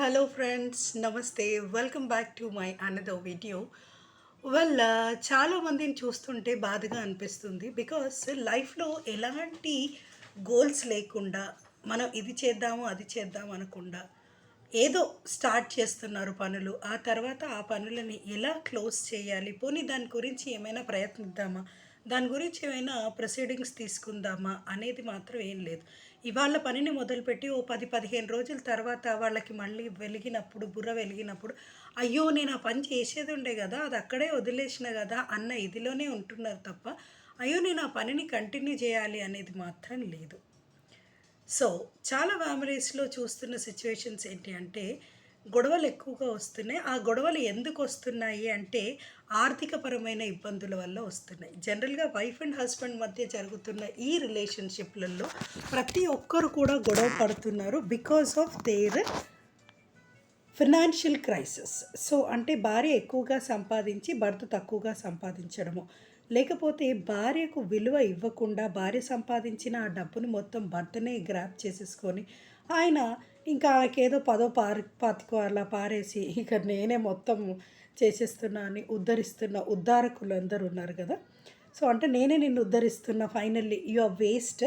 hello friends, namaste. Welcome back to my another video. చాలా మందిని చూస్తుంటే బాధగా అనిపిస్తుంది. బికాస్ లైఫ్‌లో ఎలాంటి గోల్స్ లేకుండా, మనం ఇది చేద్దాము, అది చేద్దాం అనకుండా, ఏదో స్టార్ట్ చేస్తున్నారు పనులు. ఆ తర్వాత ఆ పనులని ఎలా క్లోజ్ చేయాలి? పోనీ దాని గురించి ఏమైనా ప్రయత్నిద్దామా? దాని గురించి ఏమైనా ప్రొసీడింగ్స్ తీసుకుందామా? అనేది మాత్రం ఏం లేదు. ఇవాళ పనిని మొదలుపెట్టి ఓ 10, 15 రోజుల తర్వాత వాళ్ళకి మళ్ళీ వెలిగినప్పుడు, బుర్ర వెలిగినప్పుడు, అయ్యో! నేను ఆ పని చేసేదుండే గదా! అది అక్కడే వదిలేసిన గదా! అన్న ఇదిలోనే ఉంటున్నారు తప్ప, అయ్యో! నేను ఆ పనిని కంటిన్యూ చేయాలి అనేది మాత్రం లేదు. సో, చాలా ఫ్యామిలీస్‌లో చూస్తున్న సిట్యుయేషన్స్ ఏంటి అంటే, గొడవలు ఎక్కువగా వస్తున్నాయి. ఆ గొడవలు ఎందుకొస్తున్నాయి అంటే, ఆర్థికపరమైన ఇబ్బందుల వల్ల వస్తున్నాయి. జనరల్‌గా వైఫ్ అండ్ హస్బెండ్ మధ్య జరుగుతున్న ఈ రిలేషన్‌షిప్‌లలో ప్రతి ఒక్కరు కూడా గొడవ పడుతున్నారు. Because of their financial crisis. So, అంటే భార్య ఎక్కువగా సంపాదించి, భర్త తక్కువగా సంపాదించడము. లేకపోతే భార్యకు విలువ ఇవ్వకుండా, భార్య సంపాదించిన ఆ డబ్బుని మొత్తం భర్తనే గ్రాబ్ చేసేసుకొని, ఆయన ఇంకా ఆమెకేదో పదో పాతికో అలా పారేసి, ఇక నేనే మొత్తం చేసేస్తున్నా అని ఉద్ధరిస్తున్న ఉద్ధారకులందరూ ఉన్నారు కదా! సో, అంటే నేనే నిన్ను ఉద్ధరిస్తున్నా, finally you are waste.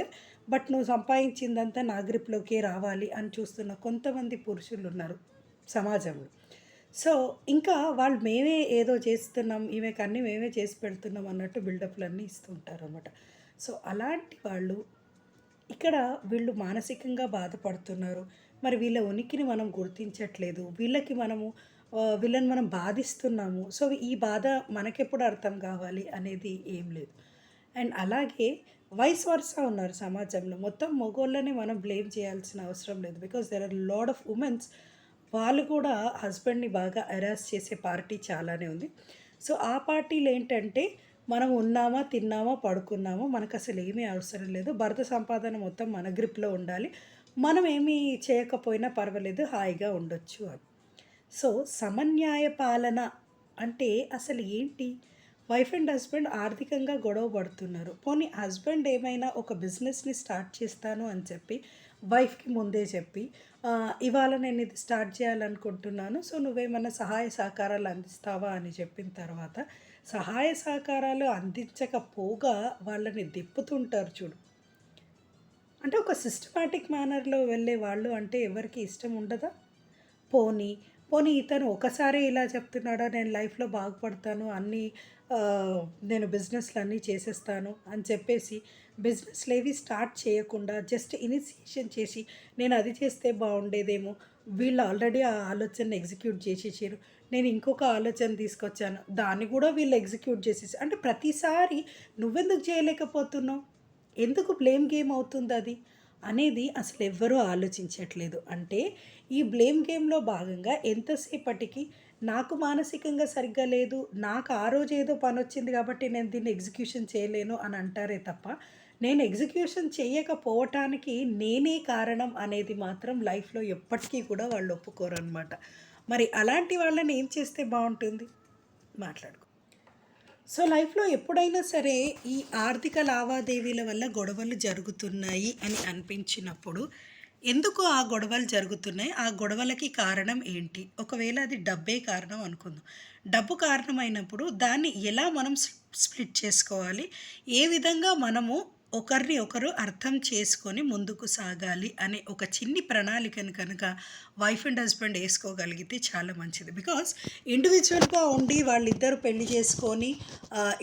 But నువ్వు సంపాదించిందంతా నా గ్రిప్‌లోకే రావాలి అని చూస్తున్న కొంతమంది పురుషులున్నారు సమాజంలో. సో, ఇంకా వాళ్ళు మేమే ఏదో చేస్తున్నాం, ఈమెకు అన్నీ మేమే చేసి పెడుతున్నాం అన్నట్టు బిల్డప్‌లన్నీ ఇస్తూ ఉంటారనమాట. సో, అలాంటి వాళ్ళు ఇక్కడ వీళ్ళు మానసికంగా బాధపడుతున్నారు. మరి వీళ్ళ ఉనికిని మనం గుర్తించట్లేదు. వీళ్ళని మనం బాధిస్తున్నాము. సో, ఈ బాధ మనకెప్పుడు అర్థం కావాలి అనేది ఏం లేదు. అండ్ అలాగే వైస్ వర్సా ఉన్నారు సమాజంలో. మొత్తం మగోళ్ళని మనం బ్లేమ్ చేయాల్సిన అవసరం లేదు. Because there are lot of womens, వాళ్ళు కూడా హస్బెండ్‌ని బాగా హెరాస్ చేసే పార్టీ చాలానే ఉంది. సో, ఆ పార్టీలేంటంటే, మనం ఉన్నామా, తిన్నామా, పడుకున్నామా, మనకసలు ఏమీ అవసరం లేదు. భర్త సంపాదన మొత్తం మన గ్రిప్‌లో ఉండాలి. మనం ఏమీ చేయకపోయినా పర్వాలేదు, హాయిగా ఉండొచ్చు అని. సో, సమన్యాయ పాలన అంటే అసలు ఏంటి? వైఫ్ అండ్ హస్బెండ్ ఆర్థికంగా గొడవ పడుతున్నారు. పోనీ హస్బెండ్ ఏమైనా ఒక బిజినెస్‌ని స్టార్ట్ చేస్తాను అని చెప్పి, వైఫ్‌కి ముందే చెప్పి, ఇవాళ నేను ఇది స్టార్ట్ చేయాలనుకుంటున్నాను. సో, నువ్వేమన్నా సహాయ సహకారాలు అందిస్తావా అని చెప్పిన తర్వాత, సహాయ సహకారాలు అందించకపోగా వాళ్ళని దిప్పుతుంటారు చూడు. అంటే ఒక సిస్టమాటిక్ మేనర్‌లో వెళ్ళే వాళ్ళు అంటే ఎవరికీ ఇష్టం ఉండదా? పోనీ, పోనీ ఇతను ఒకసారే ఇలా చెప్తున్నాడా, నేను లైఫ్‌లో బాగుపడతాను, నేను బిజినెస్‌లన్నీ చేసేస్తాను అని చెప్పేసి, బిజినెస్‌లేవి స్టార్ట్ చేయకుండా జస్ట్ ఇనిషియేషన్ చేసి, నేను అది చేస్తే బాగుండేదేమో, వీళ్ళు ఆల్రెడీ ఆ ఆలోచనని ఎగ్జిక్యూట్ చేసేసారు, నేను ఇంకొక ఆలోచన తీసుకొచ్చాను, దాన్ని కూడా వీళ్ళు ఎగ్జిక్యూట్ చేసేసి, అంటే ప్రతిసారి నువ్వెందుకు చేయలేకపోతున్నావు? ఎందుకు బ్లేమ్ గేమ్ అవుతుందది? అనేది అసలెవ్వరూ ఆలోచించట్లేదు. అంటే ఈ బ్లేమ్ గేమ్‌లో భాగంగా ఎంతసేపటికి నాకు మానసికంగా సరిగ్గా లేదు, నాకు ఆ రోజు ఏదో పనొచ్చింది కాబట్టి నేను దీన్ని ఎగ్జిక్యూషన్ చేయలేను అని అంటారే తప్ప, నేను ఎగ్జిక్యూషన్ చెయ్యకపోవటానికి నేనే కారణం అనేది మాత్రం లైఫ్‌లో ఎప్పటికీ కూడా వాళ్ళు ఒప్పుకోరనమాట. మరి అలాంటి వాళ్ళని ఏం చేస్తే బావుంటుంది? మాట్లాడుకో. సో, లైఫ్‌లో ఎప్పుడైనా సరే ఈ ఆర్థిక లావాదేవీల వల్ల గొడవలు జరుగుతున్నాయి అని అనిపించినప్పుడు, ఎందుకు ఆ గొడవలు జరుగుతున్నాయి? ఆ గొడవలకి కారణం ఏంటి? ఒకవేళ అది డబ్బే కారణం అనుకుందాం. డబ్బు కారణమైనప్పుడు దాన్ని ఎలా మనం స్ప్లిట్ చేసుకోవాలి? ఏ విధంగా మనము ఒకరిని ఒకరు అర్థం చేసుకొని ముందుకు సాగాలి అనే ఒక చిన్ని ప్రణాళికను కనుక వైఫ్ అండ్ హస్బెండ్ ఏసుకోగలిగితే చాలా మంచిది. బికాజ్ ఇండివిజువల్‌గా ఉండి వాళ్ళిద్దరూ పెళ్లి చేసుకొని,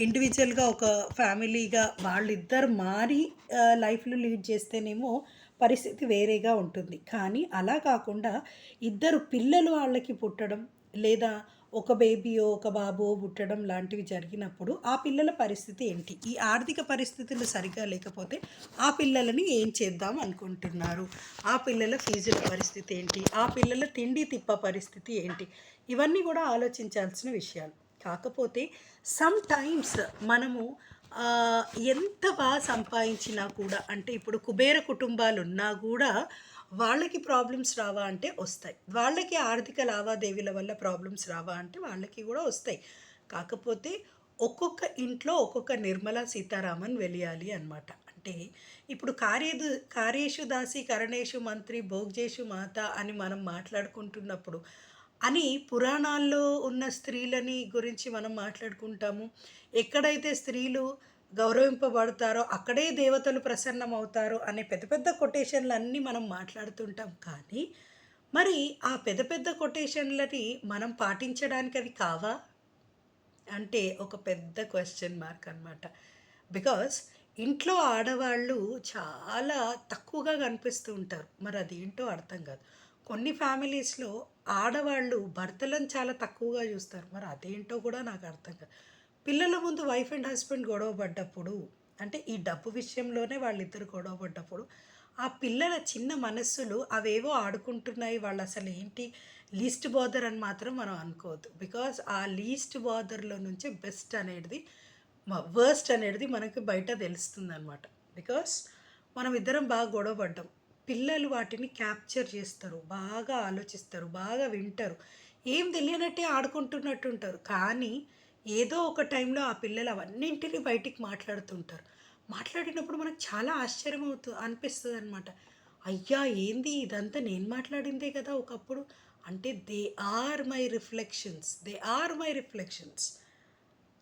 ఇండివిజువల్‌గా ఒక ఫ్యామిలీగా వాళ్ళిద్దరు మారి లైఫ్‌లో లీడ్ చేస్తేనేమో పరిస్థితి వేరేగా ఉంటుంది. కానీ అలా కాకుండా ఇద్దరు పిల్లలు వాళ్ళకి పుట్టడం, లేదా ఒక బేబీయో, ఒక బాబో పుట్టడం లాంటివి జరిగినప్పుడు ఆ పిల్లల పరిస్థితి ఏంటి? ఈ ఆర్థిక పరిస్థితులు సరిగ్గా లేకపోతే ఆ పిల్లలని ఏం చేద్దాం అనుకుంటున్నారు? ఆ పిల్లల ఫీజుల పరిస్థితి ఏంటి? ఆ పిల్లల తిండి తిప్ప పరిస్థితి ఏంటి? ఇవన్నీ కూడా ఆలోచించాల్సిన విషయాలు. కాకపోతే సమ్‌టైమ్స్ మనము ఎంత సంపాదించినా కూడా, అంటే ఇప్పుడు కుబేర కుటుంబాలున్నా గూడా వాళ్ళకి ప్రాబ్లమ్స్ రావా అంటే వస్తాయి. వాళ్ళకి ఆర్థిక లావాదేవీల వల్ల ప్రాబ్లమ్స్ రావా అంటే వాళ్ళకి గూడా వస్తాయి. కాకపోతే ఒక్కొక్క ఇంట్లో ఒక్కొక్క నిర్మలా సీతారామన్ వెలియాలి అనమాట. అంటే ఇప్పుడు కార్యేషు దాసి కరణేషు మంత్రి భోగ్యేషు మాత అని మనం మాట్లాడుకుంటున్నప్పుడు అని పురాణాల్లో ఉన్న స్త్రీలని గురించి మనం మాట్లాడుకుంటాము. ఎక్కడైతే స్త్రీలు గౌరవింపబడతారో అక్కడే దేవతలు ప్రసన్నమవుతారు అనే పెద్ద పెద్ద కొటేషన్‌లన్నీ మనం మాట్లాడుతుంటాం. కానీ మరి ఆ పెద్ద పెద్ద కొటేషన్‌లని మనం పాటించడానికి అవి కావా? అంటే ఒక పెద్ద క్వెషన్ మార్క్ అనమాట. బికాజ్ ఇంట్లో ఆడవాళ్ళు చాలా తక్కువగా కనిపిస్తూ ఉంటారు. మరి అదేంటో అర్థం కాదు. కొన్ని ఫ్యామిలీస్‌లో ఆడవాళ్ళు భర్తలను చాలా తక్కువగా చూస్తారు. మరి అదేంటో కూడా నాకు అర్థం కాదు. పిల్లల ముందు వైఫ్ అండ్ హస్బెండ్ గొడవ పడ్డప్పుడు, అంటే ఈ డబ్బు విషయంలోనే వాళ్ళిద్దరు గొడవ పడ్డప్పుడు, ఆ పిల్లల చిన్న మనస్సులు అవేవో ఆడుకుంటున్నాయి. వాళ్ళసలు ఏంటి లీస్ట్ బాదర్ అని మాత్రం మనం అనుకోవద్దు. బికాజ్ ఆ లీస్ట్ బాదర్‌లో నుంచే బెస్ట్ అనేది వర్స్ట్ అనేది మనకి బయట తెలుస్తుందనమాట. బికాజ్ మనం ఇద్దరం బాగా గొడవ పడ్డాం. పిల్లలు వాటిని క్యాప్చర్ చేస్తారు. బాగా ఆలోచిస్తారు. బాగా వింటారు. ఏం తెలియనట్టే ఆడుకుంటున్నట్టు ఉంటారు. కానీ ఏదో ఒక టైంలో ఆ పిల్లలు అవన్నింటిని బయటికి మాట్లాడుతుంటారు. మాట్లాడినప్పుడు మనకు చాలా ఆశ్చర్యం అనిపిస్తదనమాట. అయ్యా! ఏంది ఇదంతా నేను మాట్లాడిందే కదా ఒకప్పుడు. అంటే they are my reflections. They are my reflections.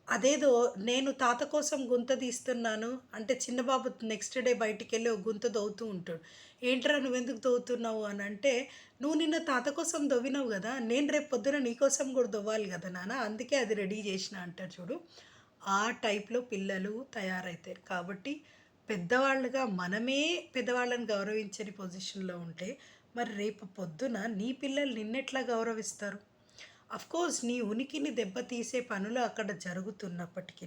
అదేదో నేను తాత కోసం గుంత తీస్తున్నాను అంటే చిన్న బాబు నెక్స్ట్ డే బయటికెళ్ళి ఒక గుంత తవ్వుతూ ఉంటాడు. ఏంట్రా నువ్వెందుకు తవ్వుతున్నావు అని అంటే, నువ్వు నిన్న తాత కోసం తవ్వినావు కదా, నేను రేపు పొద్దున నీకోసం కూడా తవ్వాలి కదా నాన్న, అందుకే అది రెడీ చేసిన అంటారు చూడు. ఆ టైప్లో పిల్లలు తయారవుతారు. కాబట్టి పెద్దవాళ్ళుగా మనమే పెద్దవాళ్ళని గౌరవించని పొజిషన్లో ఉంటే మరి రేపు పొద్దున నీ పిల్లలు నిన్నెట్లా గౌరవిస్తారు? అఫ్కోర్స్ నీ ఉనికిని దెబ్బతీసే పనులు అక్కడ జరుగుతున్నప్పటికీ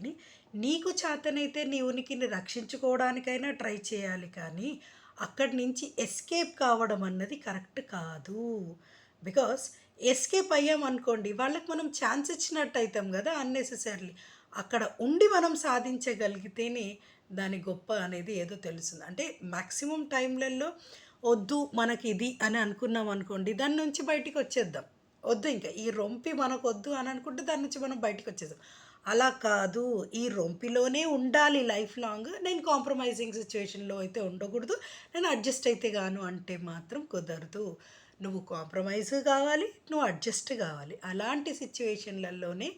నీకు చేతనైతే నీ ఉనికిని రక్షించుకోవడానికైనా ట్రై చేయాలి. కానీ అక్కడి నుంచి ఎస్కేప్ కావడం అన్నది కరెక్ట్ కాదు. బికాస్ ఎస్కేప్ అయ్యామనుకోండి వాళ్ళకి మనం ఛాన్స్ ఇచ్చినట్టు అవుతాం కదా అన్నెసెసరీలీ. అక్కడ ఉండి మనం సాధించగలిగితేనే దాని గొప్ప అనేది ఏదో తెలుస్తుంది. అంటే మ్యాక్సిమం టైంలలో వద్దు మనకి ఇది అని అనుకున్నాం అనుకోండి, దాని నుంచి బయటికి వచ్చేద్దాం. వద్దు ఇంకా ఈ రొంపి మనకొద్దు అని అనుకుంటే దాని నుంచి మనం బయటికి వచ్చేసాం. అలా కాదు, ఈ రొంపిలోనే ఉండాలి లైఫ్ లాంగ్. నేను కాంప్రమైజింగ్ సిచ్యువేషన్లో అయితే ఉండకూడదు. నేను అడ్జస్ట్ అయితే గాను అంటే మాత్రం కుదరదు. నువ్వు కాంప్రమైజ్ కావాలి, నువ్వు అడ్జస్ట్ కావాలి. అలాంటి సిచ్యువేషన్లలోనే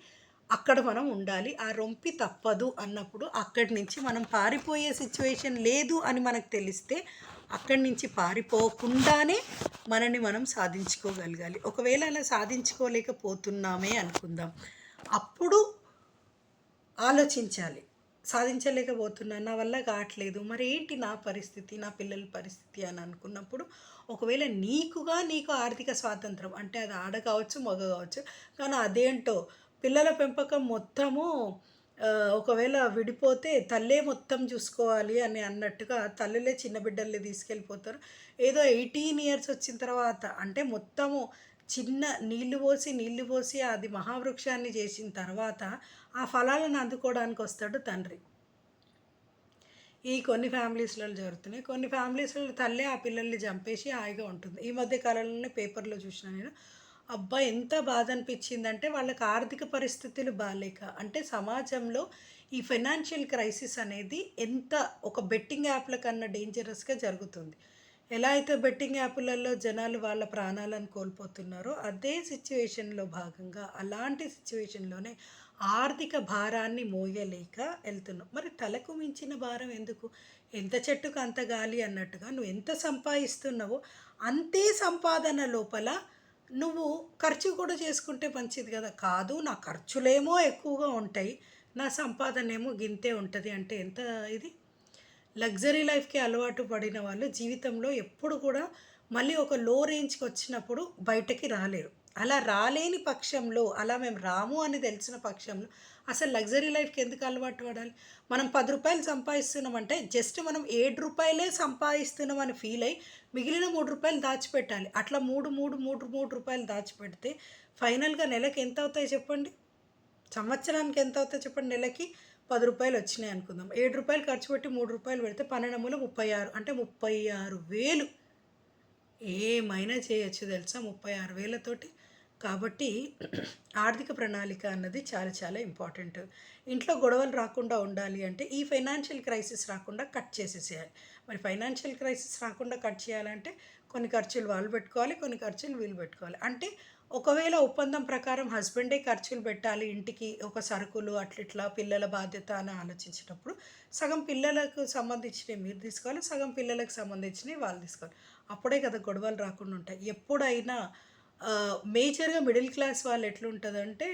అక్కడ మనం ఉండాలి. ఆ రొంపి తప్పదు అన్నప్పుడు అక్కడి నుంచి మనం పారిపోయే సిచ్యువేషన్ లేదు అని మనకు తెలిస్తే అక్కడి నుంచి పారిపోకుండానే మనని మనం సాధించుకోగలగాలి. ఒకవేళ అలా సాధించుకోలేకపోతున్నామే అనుకుందాం. అప్పుడు ఆలోచించాలి. సాధించలేకపోతున్నాను, నా వల్ల కావట్లేదు. మరి ఏంటి నా పరిస్థితి, నా పిల్లల పరిస్థితి అని అనుకున్నప్పుడు ఒకవేళ నీకు ఆర్థిక స్వాతంత్రం అంటే అది ఆడ కావచ్చు, మగ కావచ్చు. కానీ అదేంటో పిల్లల పెంపకం మొత్తము ఒకవేళ విడిపోతే తల్లే మొత్తం చూసుకోవాలి అని అన్నట్టుగా తల్లులే చిన్న బిడ్డల్ని తీసుకెళ్ళిపోతారు. ఏదో 18 ఇయర్స్ వచ్చిన తర్వాత అంటే మొత్తము చిన్న నీళ్లు పోసి అది మహావృక్షాన్ని చేసిన తర్వాత ఆ ఫలాలను అందుకోవడానికి వస్తాడు తండ్రి. ఈ కొన్ని ఫ్యామిలీస్‌లలో జరుగుతున్నాయి. కొన్ని ఫ్యామిలీస్‌లో తల్లే ఆ పిల్లల్ని చంపేసి హాయిగా ఉంటుంది. ఈ మధ్య కాలంలోనే పేపర్‌లో చూసినా నేను. అబ్బా! ఎంత బాధ అనిపించిందంటే వాళ్ళకి ఆర్థిక పరిస్థితులు బాలేక. అంటే సమాజంలో ఈ ఫైనాన్షియల్ క్రైసిస్ అనేది ఎంత ఒక బెట్టింగ్ యాప్‌ల కన్నా డేంజరస్‌గా జరుగుతుంది. ఎలా అయితే బెట్టింగ్ యాపులలో జనాలు వాళ్ళ ప్రాణాలను కోల్పోతున్నారో, అదే సిట్యుయేషన్‌లో భాగంగా అలాంటి సిట్యుయేషన్‌లోనే ఆర్థిక భారాన్ని మోయలేక ఎళ్తున్నాం. మరి తలకు మించిన భారం ఎందుకు? ఎంత చెట్టుకు అంత గాలి అన్నట్టుగా నువ్వు ఎంత సంపాదిస్తున్నావో, అంతే సంపాదన లోపల నువ్వు ఖర్చు కూడా చేసుకుంటే మంచిది గదా! కాదు నా ఖర్చులేమో ఎక్కువగా ఉంటాయి, నా సంపాదనేమో గింతే ఉంటది అంటే ఎంత ఇది? లగ్జరీ లైఫ్‌కి అలవాటు పడిన వాళ్ళు జీవితంలో ఎప్పుడు కూడా మళ్ళీ ఒక లో రేంజ్‌కి వచ్చినప్పుడు బయటకి రాలేరు. అలా రాలేని పక్షంలో, అలా మేము రాము అని తెలిసిన పక్షంలో అసలు లగ్జరీ లైఫ్‌కి ఎందుకు అలవాటు పడాలి? మనం రూ. 10 సంపాదిస్తున్నామంటే జస్ట్ మనం రూ. 7 సంపాదిస్తున్నామని ఫీల్ అయ్యి మిగిలిన రూ. 3 దాచిపెట్టాలి. అట్లా 3 రూపాయలు దాచిపెడితే ఫైనల్‌గా నెలకి ఎంత అవుతాయి చెప్పండి? సంవత్సరానికి ఎంత అవుతాయి చెప్పండి నెలకి? రూ. 10 వచ్చినాయి అనుకుందాం. రూ. 7 ఖర్చు పెట్టి రూ. 3 పెడితే 12 36 అంటే 36,000 ఏమైనా చేయొచ్చు తెలుసా 36,000తోటి? కాబట్టి ఆర్థిక ప్రణాళిక అన్నది చాలా చాలా ఇంపార్టెంట్. ఇంట్లో గొడవలు రాకుండా ఉండాలి అంటే ఈ ఫైనాన్షియల్ క్రైసిస్ రాకుండా కట్ చేసేసేయాలి. మరి ఫైనాన్షియల్ క్రైసిస్ రాకుండా కట్ చేయాలంటే కొన్ని ఖర్చులు వాళ్ళు పెట్టుకోవాలి, కొన్ని ఖర్చులు వీళ్ళు పెట్టుకోవాలి. అంటే ఒకవేళ ఒప్పందం ప్రకారం హస్బెండే ఖర్చులు పెట్టాలి ఇంటికి, ఒక సరుకులు అట్లిట్లా పిల్లల బాధ్యత అని ఆలోచించేటప్పుడు సగం పిల్లలకు సంబంధించినవి మీరు తీసుకోవాలి, సగం పిల్లలకు సంబంధించినవి వాళ్ళు తీసుకోవాలి. అప్పుడే కదా గొడవలు రాకుండా ఉంటాయి. ఎప్పుడైనా మేజర్‌గా మిడిల్ క్లాస్ వాళ్ళు ఎట్లుంటదంటే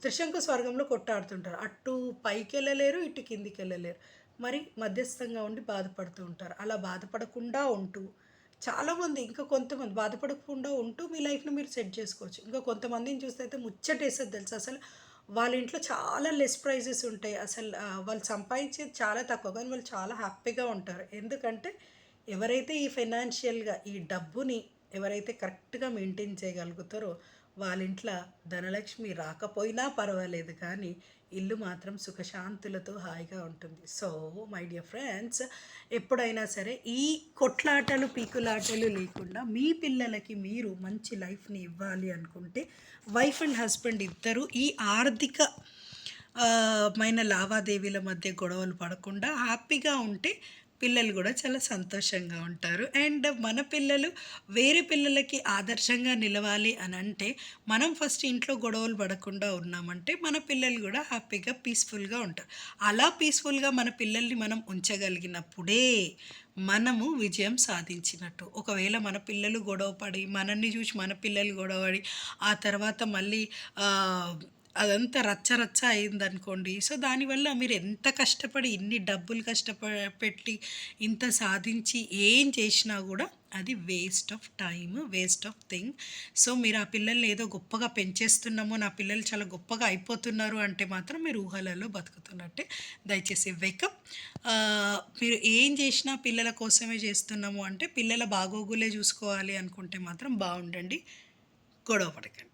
త్రిశంకు స్వర్గంలో కొట్టాడుతుంటారు. అటు పైకెళ్ళలేరు, ఇటు కిందికెళ్ళలేరు. మరి మధ్యస్థంగా ఉండి బాధపడుతూ ఉంటారు. అలా బాధపడకుండా ఉంటూ చాలామంది ఇంకా కొంతమంది బాధపడకుండా ఉంటూ మీ లైఫ్‌ని మీరు సెట్ చేసుకోవచ్చు. ఇంకా కొంతమందిని చూస్తే అయితే ముచ్చటేస్తది తెలుసా అసలు. వాళ్ళ ఇంట్లో చాలా లెస్ ప్రైజెస్ ఉంటాయి. అసలు వాళ్ళు సంపాదించేది చాలా తక్కువ. కానీ వాళ్ళు చాలా హ్యాపీగా ఉంటారు. ఎందుకంటే ఎవరైతే ఈ ఫైనాన్షియల్‌గా ఈ డబ్బుని ఎవరైతే కరెక్ట్‌గా మెయింటైన్ చేయగలుగుతారో వాళ్ళ ఇంట్ల ధనలక్ష్మి రాకపోయినా పర్వాలేదు కానీ ఇల్లు మాత్రం సుఖశాంతులతో హాయిగా ఉంటుంది. సో మై డియర్ ఫ్రెండ్స్, ఎప్పుడైనా సరే ఈ కొట్లాటలు పీకులాటలు లేకుండా మీ పిల్లలకి మీరు మంచి లైఫ్ని ఇవ్వాలి అనుకుంటే వైఫ్ అండ్ హస్బెండ్ ఇద్దరు ఈ ఆర్థిక మైన లావాదేవీల మధ్య గొడవలు పడకుండా హ్యాపీగా ఉంటే పిల్లలు కూడా చాలా సంతోషంగా ఉంటారు. అండ్ మన పిల్లలు వేరే పిల్లలకి ఆదర్శంగా నిలవాలి అని అంటే మనం ఫస్ట్ ఇంట్లో గొడవలు పడకుండా ఉన్నామంటే మన పిల్లలు కూడా హ్యాపీగా పీస్ఫుల్గా ఉంటారు. అలా పీస్ఫుల్గా మన పిల్లల్ని మనం ఉంచగలిగినప్పుడే మనము విజయం సాధించినట్టు. ఒకవేళ మన పిల్లలు గొడవ పడి మనల్ని చూసి మన పిల్లలు గొడవపడి ఆ తర్వాత మళ్ళీ అదంతా రచ్చ రచ్చ అయిందనుకోండి. సో దానివల్ల మీరు ఎంత కష్టపడి ఇన్ని డబ్బులు పెట్టి ఇంత సాధించి ఏం చేసినా కూడా అది waste of time, waste of thing. So మీరు ఆ పిల్లల్ని ఏదో గొప్పగా పెంచేస్తున్నాము, నా పిల్లలు చాలా గొప్పగా అయిపోతున్నారు అంటే మాత్రం మీరు ఊహలలో బతుకుతున్నట్టే. దయచేసి వేకప్. మీరు ఏం చేసినా పిల్లల కోసమే చేస్తున్నాము అంటే పిల్లల బాగోగులే చూసుకోవాలి అనుకుంటే మాత్రం బాగుండండి, గొడవ పడకండి.